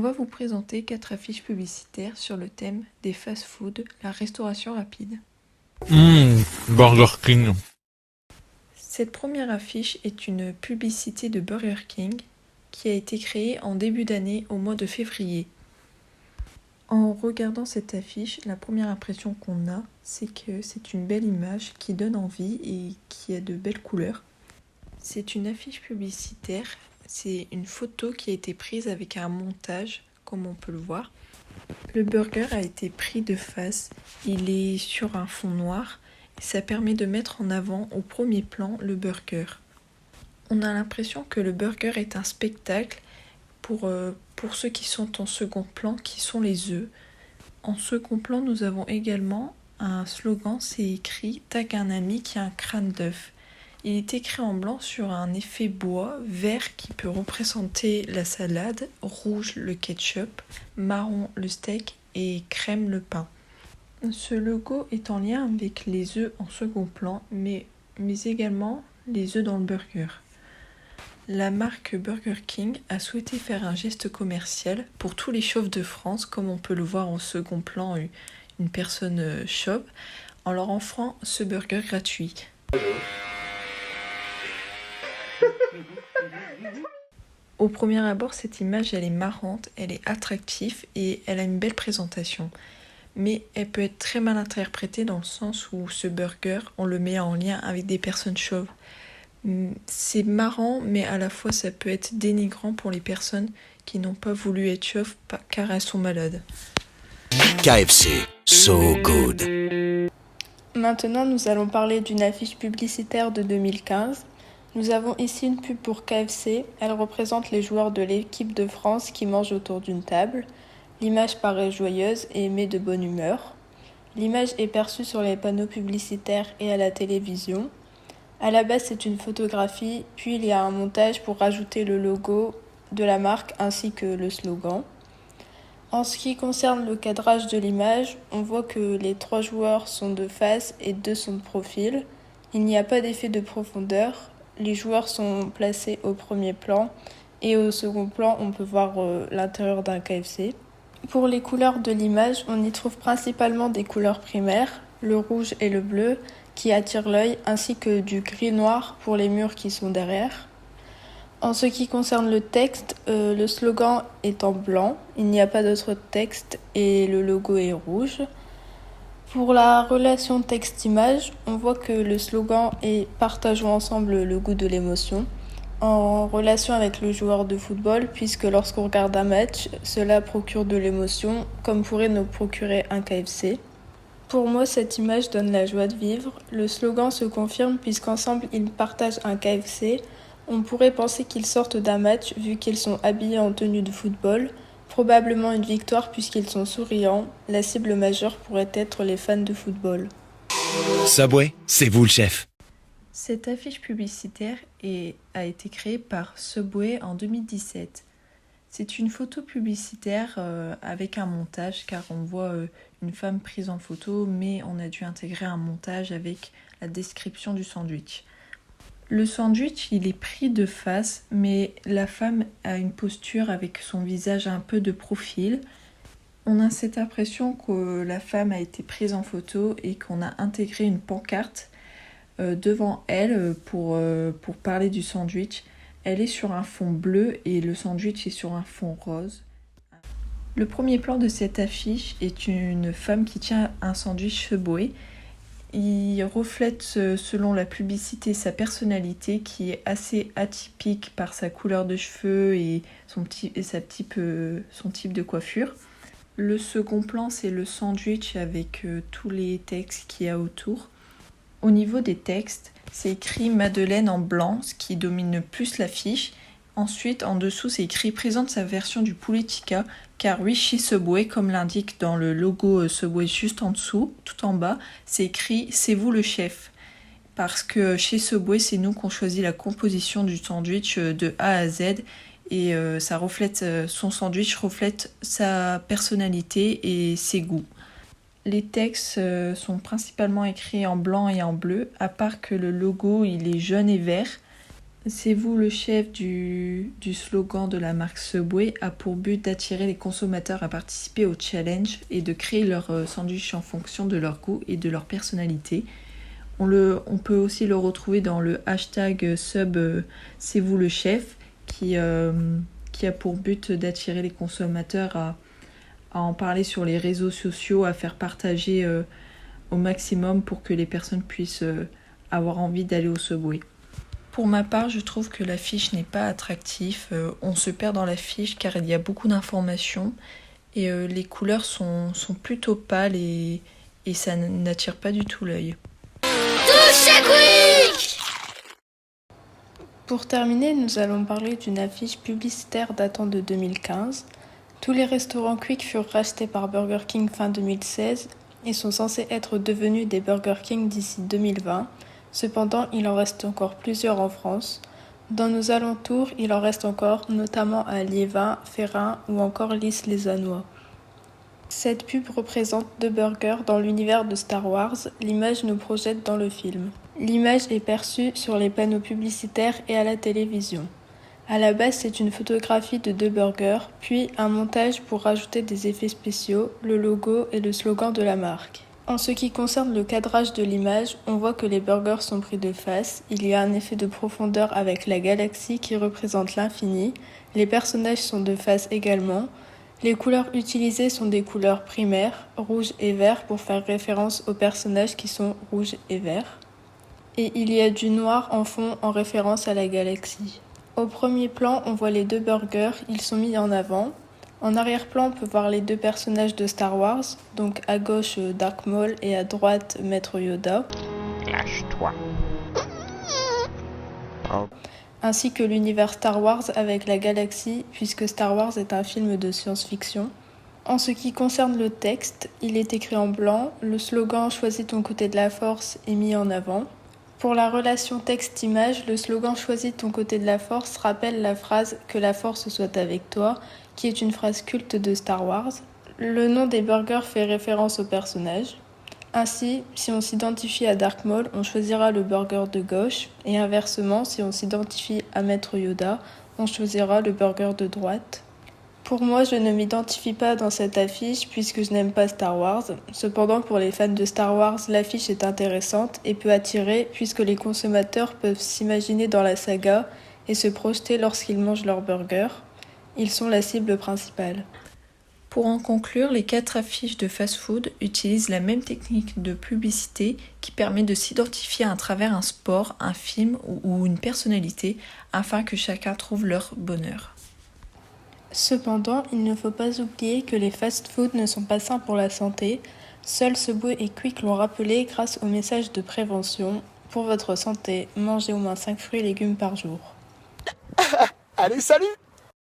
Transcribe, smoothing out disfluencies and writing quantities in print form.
va vous présenter 4 affiches publicitaires sur le thème des fast-foods, la restauration rapide. Burger King. Cette première affiche est une publicité de Burger King qui a été créée en début d'année au mois de février. En regardant cette affiche, la première impression qu'on a, c'est que c'est une belle image qui donne envie et qui a de belles couleurs. C'est une affiche publicitaire, c'est une photo qui a été prise avec un montage, comme on peut le voir. Le burger a été pris de face, il est sur un fond noir, et ça permet de mettre en avant au premier plan le burger. On a l'impression que le burger est un spectacle pour ceux qui sont en second plan, qui sont les œufs. En second plan, nous avons également un slogan, c'est écrit « Tag un ami qui a un crâne d'œuf ». Il est écrit en blanc sur un effet bois, vert qui peut représenter la salade, rouge le ketchup, marron le steak et crème le pain. Ce logo est en lien avec les œufs en second plan, mais également les œufs dans le burger. La marque Burger King a souhaité faire un geste commercial pour tous les chauves de France, comme on peut le voir en second plan, une personne chauve, en leur offrant ce burger gratuit. Au premier abord, cette image, elle est marrante, elle est attractive et elle a une belle présentation. Mais elle peut être très mal interprétée dans le sens où ce burger, on le met en lien avec des personnes chauves. C'est marrant, mais à la fois ça peut être dénigrant pour les personnes qui n'ont pas voulu être chauves car elles sont malades. KFC, so good. Maintenant, nous allons parler d'une affiche publicitaire de 2015. Nous avons ici une pub pour KFC. Elle représente les joueurs de l'équipe de France qui mangent autour d'une table. L'image paraît joyeuse et met de bonne humeur. L'image est perçue sur les panneaux publicitaires et à la télévision. À la base, c'est une photographie, puis il y a un montage pour rajouter le logo de la marque ainsi que le slogan. En ce qui concerne le cadrage de l'image, on voit que les 3 joueurs sont de face et 2 sont de profil. Il n'y a pas d'effet de profondeur. Les joueurs sont placés au premier plan et au second plan, on peut voir l'intérieur d'un KFC. Pour les couleurs de l'image, on y trouve principalement des couleurs primaires, le rouge et le bleu, qui attirent l'œil, ainsi que du gris-noir pour les murs qui sont derrière. En ce qui concerne le texte, le slogan est en blanc, il n'y a pas d'autre texte et le logo est rouge. Pour la relation texte-image, on voit que le slogan est « Partageons ensemble le goût de l'émotion » en relation avec le joueur de football, puisque lorsqu'on regarde un match, cela procure de l'émotion, comme pourrait nous procurer un KFC. Pour moi, cette image donne la joie de vivre. Le slogan se confirme puisqu'ensemble, ils partagent un KFC. On pourrait penser qu'ils sortent d'un match vu qu'ils sont habillés en tenue de football. Probablement une victoire puisqu'ils sont souriants. La cible majeure pourrait être les fans de football. Subway, c'est vous le chef. Cette affiche publicitaire a été créée par Subway en 2017. C'est une photo publicitaire avec un montage car on voit une femme prise en photo, mais on a dû intégrer un montage avec la description du sandwich. Le sandwich, il est pris de face, mais la femme a une posture avec son visage un peu de profil. On a cette impression que la femme a été prise en photo et qu'on a intégré une pancarte devant elle pour parler du sandwich. Elle est sur un fond bleu et le sandwich est sur un fond rose. Le premier plan de cette affiche est une femme qui tient un sandwich Subway. Il reflète, selon la publicité, sa personnalité qui est assez atypique par sa couleur de cheveux et son type de coiffure. Le second plan, c'est le sandwich avec tous les textes qu'il y a autour. Au niveau des textes, c'est écrit Madeleine en blanc, ce qui domine le plus l'affiche. Ensuite, en dessous, c'est écrit présente sa version du poulet tikka, car oui, chez Subway, comme l'indique dans le logo Subway juste en dessous, tout en bas, c'est écrit c'est vous le chef. Parce que chez Subway, c'est nous qu'on choisit la composition du sandwich de A à Z et son sandwich reflète sa personnalité et ses goûts. Les textes sont principalement écrits en blanc et en bleu, à part que le logo il est jaune et vert. C'est vous le chef du slogan de la marque Subway a pour but d'attirer les consommateurs à participer au challenge et de créer leur sandwich en fonction de leur goût et de leur personnalité. On peut aussi le retrouver dans le hashtag sub c'est vous le chef qui a pour but d'attirer les consommateurs à en parler sur les réseaux sociaux, à faire partager au maximum pour que les personnes puissent avoir envie d'aller au Subway. Pour ma part, je trouve que l'affiche n'est pas attractive. On se perd dans l'affiche car il y a beaucoup d'informations et les couleurs sont plutôt pâles et ça n'attire pas du tout l'œil. Pour terminer, nous allons parler d'une affiche publicitaire datant de 2015. Tous les restaurants Quick furent rachetés par Burger King fin 2016 et sont censés être devenus des Burger King d'ici 2020. Cependant, il en reste encore plusieurs en France. Dans nos alentours, il en reste encore, notamment à Liévin, Férin ou encore Lys-les-Anois. Cette pub représente 2 burgers dans l'univers de Star Wars. L'image nous projette dans le film. L'image est perçue sur les panneaux publicitaires et à la télévision. À la base, c'est une photographie de 2 burgers, puis un montage pour rajouter des effets spéciaux, le logo et le slogan de la marque. En ce qui concerne le cadrage de l'image, on voit que les burgers sont pris de face, il y a un effet de profondeur avec la galaxie qui représente l'infini, les personnages sont de face également, les couleurs utilisées sont des couleurs primaires, rouge et vert pour faire référence aux personnages qui sont rouges et verts, et il y a du noir en fond en référence à la galaxie. Au premier plan, on voit les 2 burgers, ils sont mis en avant. En arrière-plan, on peut voir les 2 personnages de Star Wars, donc à gauche Dark Maul et à droite Maître Yoda. Lâche-toi. Ainsi que l'univers Star Wars avec la galaxie, puisque Star Wars est un film de science-fiction. En ce qui concerne le texte, il est écrit en blanc, le slogan « Choisis ton côté de la force » est mis en avant. Pour la relation texte-image, le slogan « Choisis ton côté de la force » rappelle la phrase « Que la force soit avec toi », qui est une phrase culte de Star Wars. Le nom des burgers fait référence au personnage. Ainsi, si on s'identifie à Dark Maul, on choisira le burger de gauche, et inversement, si on s'identifie à Maître Yoda, on choisira le burger de droite. Pour moi, je ne m'identifie pas dans cette affiche puisque je n'aime pas Star Wars. Cependant, pour les fans de Star Wars, l'affiche est intéressante et peut attirer puisque les consommateurs peuvent s'imaginer dans la saga et se projeter lorsqu'ils mangent leur burger. Ils sont la cible principale. Pour en conclure, les 4 affiches de fast-food utilisent la même technique de publicité qui permet de s'identifier à travers un sport, un film ou une personnalité afin que chacun trouve leur bonheur. Cependant, il ne faut pas oublier que les fast-foods ne sont pas sains pour la santé. Seuls Subway et Quick l'ont rappelé grâce au message de prévention. Pour votre santé, mangez au moins 5 fruits et légumes par jour. Allez, salut!